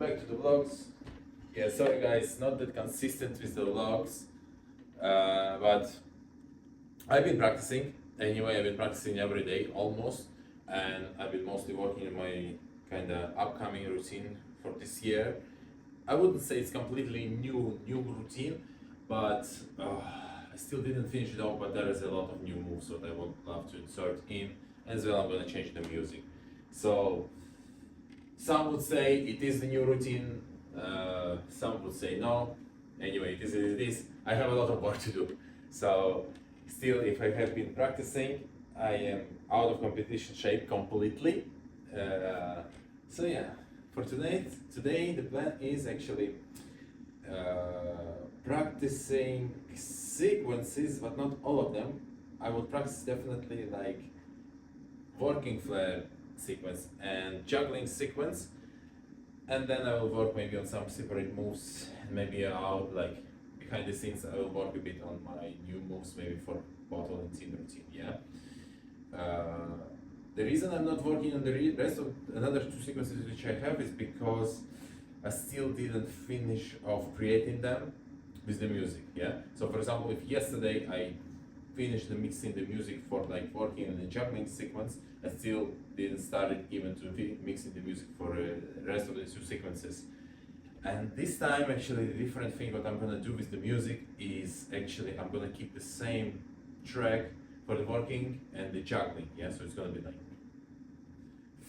back to the vlogs. Yeah, sorry guys, not that consistent with the vlogs, but I've been practicing. Anyway, I've been practicing every day almost, and I've been mostly working on my kind of upcoming routine for this year. I wouldn't say it's completely new routine, but I still didn't finish it off. But there is a lot of new moves that I would love to insert in. As well, I'm gonna change the music. So some would say it is the new routine. Some would say no. Anyway, it is as it is. I have a lot of work to do. So still, if I have been practicing, I am out of competition shape completely. So yeah, for today the plan is actually practicing sequences, but not all of them. I will practice definitely like working Flair sequence and juggling sequence, and then I will work maybe on some separate moves, and maybe out like behind the scenes I will work a bit on my new moves, maybe for bottle and team routine. Yeah. The reason I'm not working on the rest of another two sequences which I have is because I still didn't finish off creating them with the music. Yeah. So for example, if yesterday I finished the mixing the music for like working on the juggling sequence, I still didn't start it even to mixing the music for the rest of the two sequences. And this time actually the different thing what I'm gonna do with the music is actually I'm gonna keep the same track for the working and the juggling. Yeah, so it's gonna be like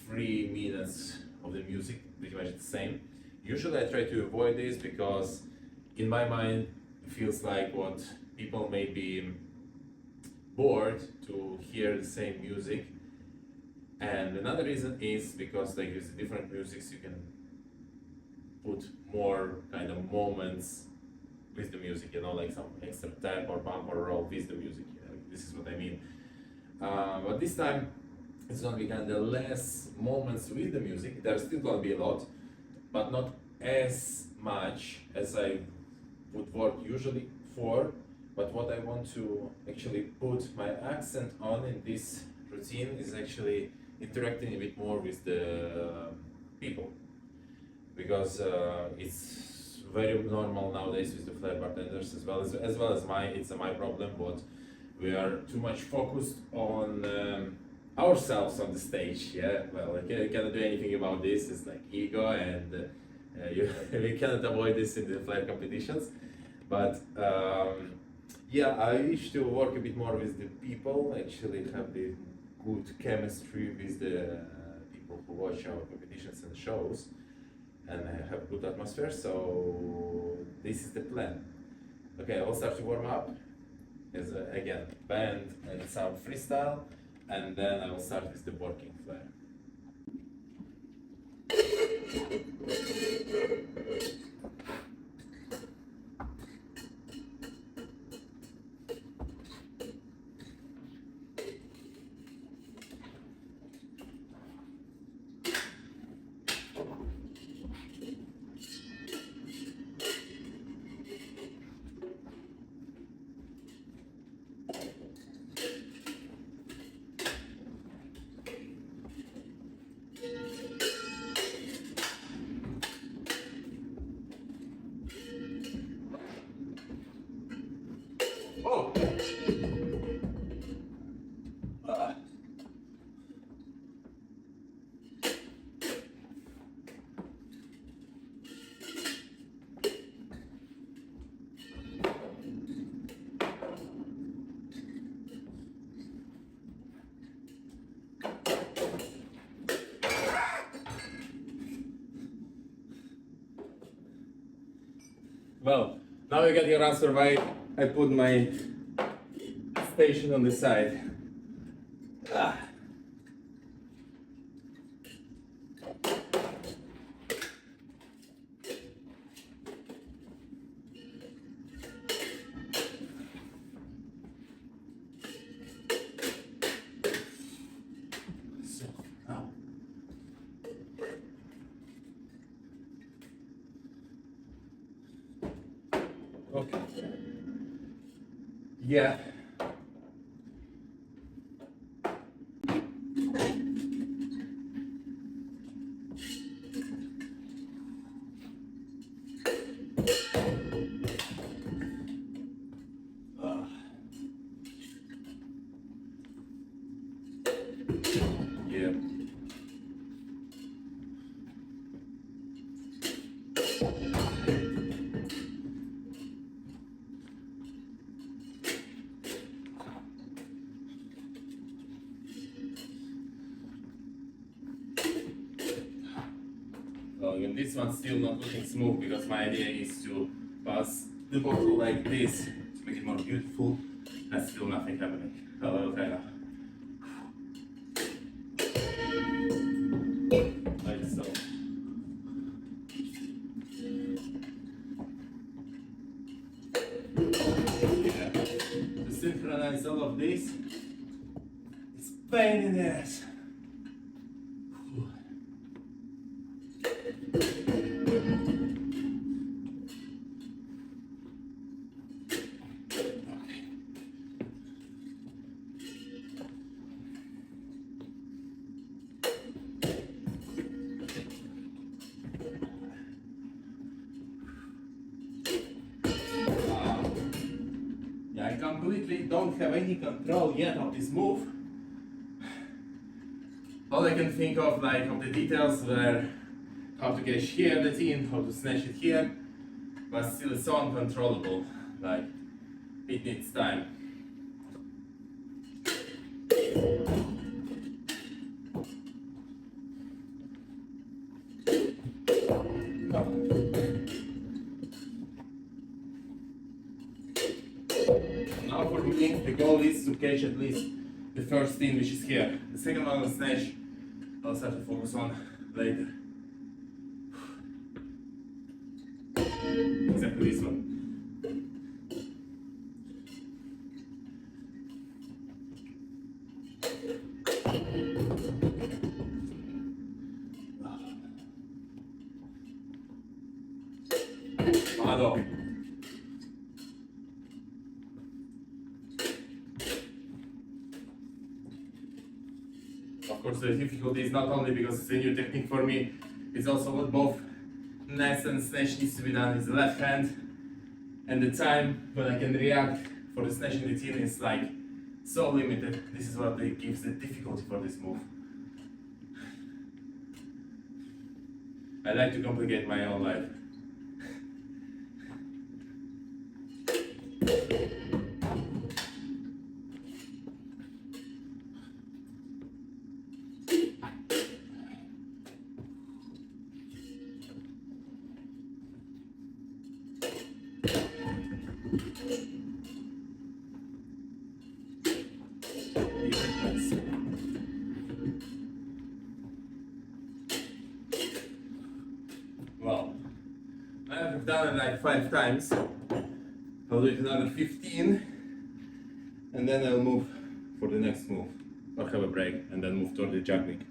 3 minutes of the music, pretty much the same. Usually I try to avoid this because in my mind it feels like what people may be bored to hear the same music. And another reason is because like with different musics you can put more kind of moments with the music, you know, like some extra tap or bump or roll with the music, you know, this is what I mean. But this time it's gonna be kind of less moments with the music. There's still gonna be a lot, but not as much as I would work usually for. But what I want to actually put my accent on in this routine is actually interacting a bit more with the people, because it's very normal nowadays with the Flair bartenders as well as my problem. But we are too much focused on ourselves on the stage. Yeah, well, I cannot do anything about this. It's like ego, and we cannot avoid this in the Flair competitions. But yeah, I wish to work a bit more with the people, actually have the good chemistry with the people who watch our competitions and shows, and have good atmosphere. So this is the plan. Okay, I'll start to warm up as again band and some freestyle, and then I will start with the working Flair. Oh! Well, now you get your answer why I put my station on the side. So, now. Okay. Yeah. So even this one's still not looking smooth because my idea is to pass the bottle like this to make it more beautiful, and still nothing happening. Oh, I will try now. Like so. Yeah. To synchronize all of this, it's pain in the ass. I completely don't have any control yet of this move. All I can think of of the details were how to catch here the tin, how to snatch it here, but still it's so uncontrollable. Like it needs time. Now for me, the goal is to catch at least the first tin, which is here. The second one will snatch, I'll start to focus on later. Exactly this one. Vado. Of course, the difficulty is not only because it's a new technique for me, it's also what both nets and snatch needs to be done is the left hand, and the time when I can react for the snatch in the tin is so limited. This is what gives the difficulty for this move. I like to complicate my own life. Well, I have done it 5 times. I'll do it another 15, and then I'll move for the next move, or have a break, and then move toward the juggling.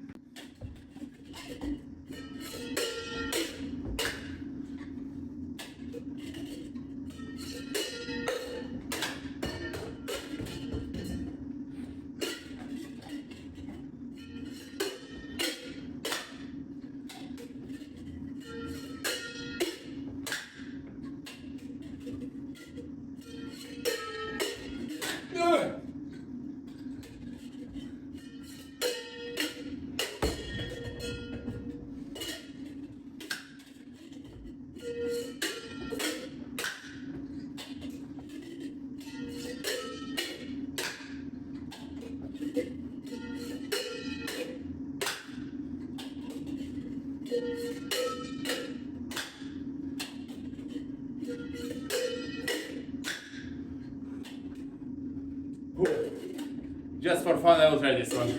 Just for fun, I will try this one.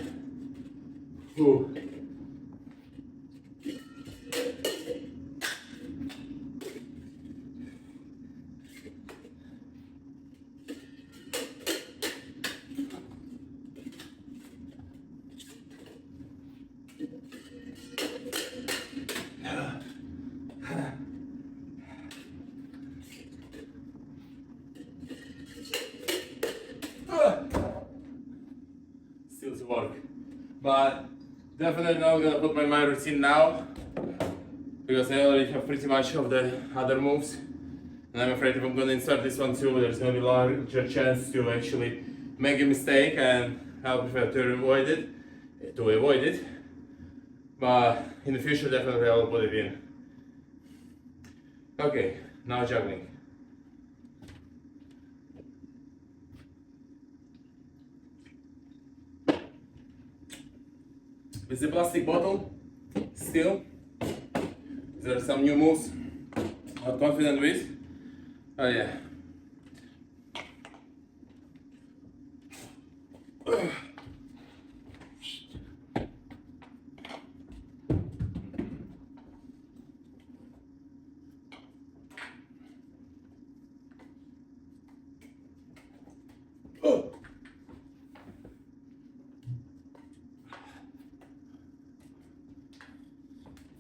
Ooh. Still to work, but definitely not gonna put my routine now because I already have pretty much of the other moves, and I'm afraid if I'm gonna insert this one too, there's gonna be a larger chance to actually make a mistake, and I'll prefer to avoid it. But in the future, definitely I will put it in. Okay, now juggling. With the plastic bottle, still, there are some new moves I'm confident with. Oh yeah. Oh.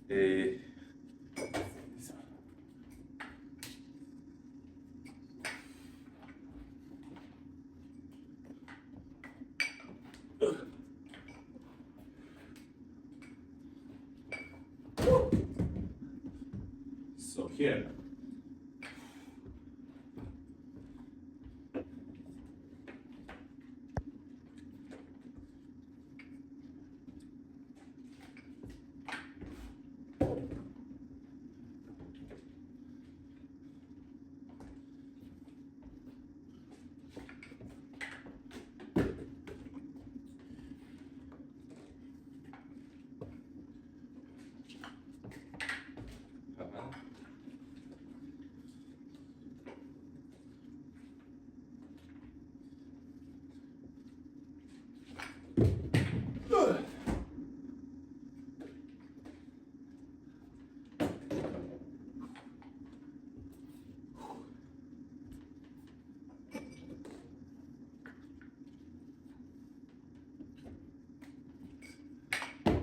Eh, So here.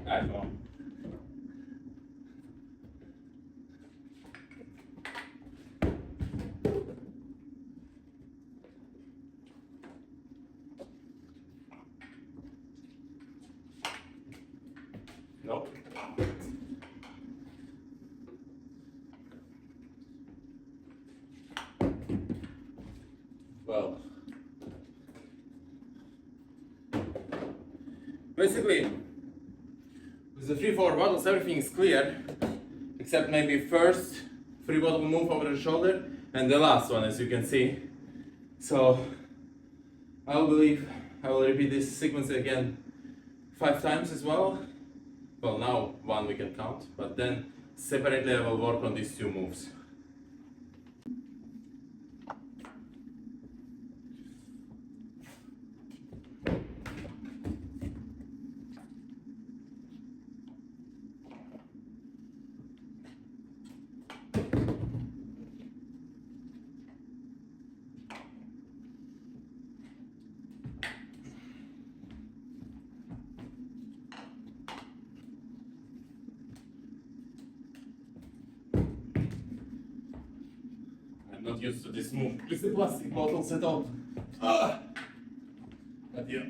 I know. No. Well, basically, with the 3-4 bottles, everything is clear, except maybe first 3 bottle move over the shoulder, and the last one, as you can see. So, I believe I will repeat this sequence again 5 times as well. Well, now 1 we can count, but then separately I will work on these 2 moves. I'm not used to this move with the plastic bottles at all. But yeah.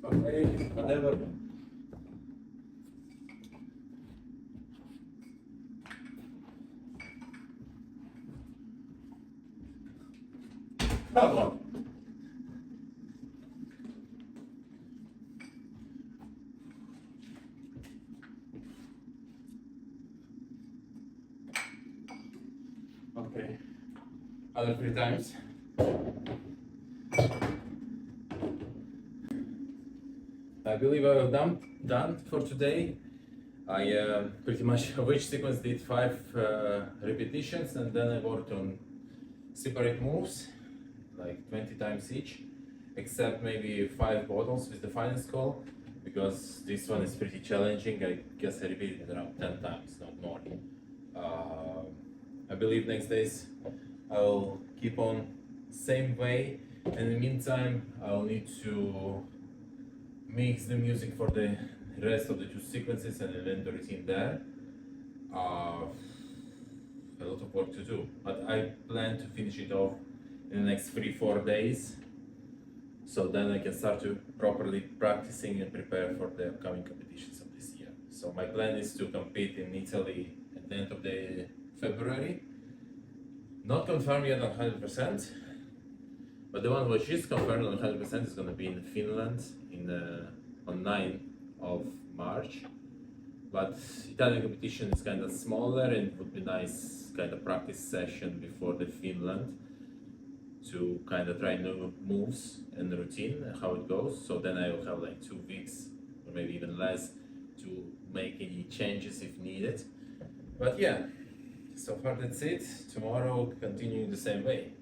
Okay, whatever. Come on. Okay. Other 3 times. I believe I have done for today. I pretty much of each sequence did 5 repetitions, and then I worked on separate moves, like 20 times each, except maybe 5 bottles with the finest call, because this one is pretty challenging. I guess I repeated it around 10 times, not more. I believe next days I will keep on same way, and in the meantime I'll need to mix the music for the rest of the 2 sequences and inventory in there. A lot of work to do, but I plan to finish it off in the next 3-4 days, so then I can start to properly practicing and prepare for the upcoming competitions of this year. So my plan is to compete in Italy at the end of the February Not confirmed yet on 100%, but the one which is confirmed on 100% is going to be in Finland on 9th of March. But Italian competition is kind of smaller, and it would be nice kind of practice session before the Finland to kind of try new moves and routine and how it goes. So then I will have like 2 weeks or maybe even less to make any changes if needed. But yeah, so far that's it. Tomorrow continuing the same way.